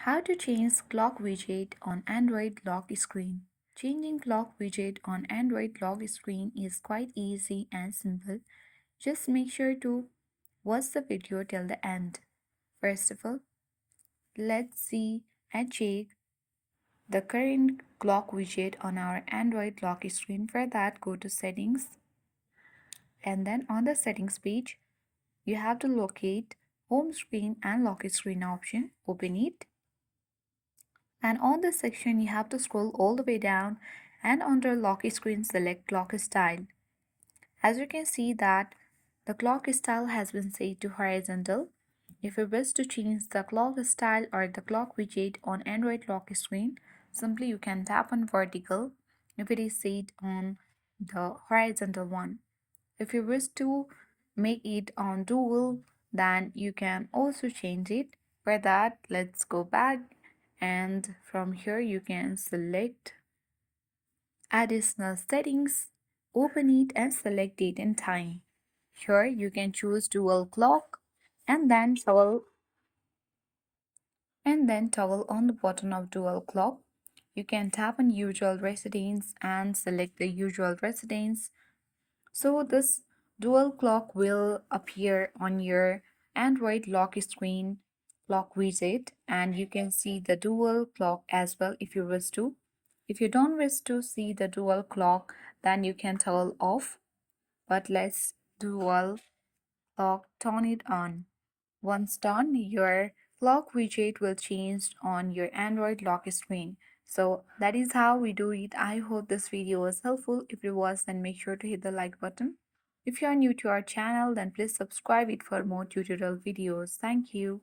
How to change clock widget on Android lock screen. Changing clock widget on Android lock screen is quite easy and simple. Just make sure to watch the video till the end. First of all, let's see and check the current clock widget on our Android lock screen. For that, go to settings and then on the settings page, you have to locate home screen and lock screen option. Open it. And on this section, you have to scroll all the way down and under lock screen, select clock style. As you can see that the clock style has been set to horizontal. If you wish to change the clock style or the clock widget on Android lock screen, simply you can tap on vertical if it is set on the horizontal one. If you wish to make it on dual, then you can also change it. For that, let's go back and from here you can select additional settings, open it and select date and time. Here you can choose dual clock and then toggle on the button of dual clock. You can tap on usual residence and select the usual residence. So this dual clock will appear on your Android lock screen clock widget and you can see the dual clock as well if you wish to. If you don't wish to see the dual clock, then you can toggle off. But let's dual clock turn it on. Once done, your clock widget will change on your Android lock screen. So that is how we do it. I hope this video was helpful. If it was, then make sure to hit the like button. If you are new to our channel, then please subscribe it for more tutorial videos. Thank you.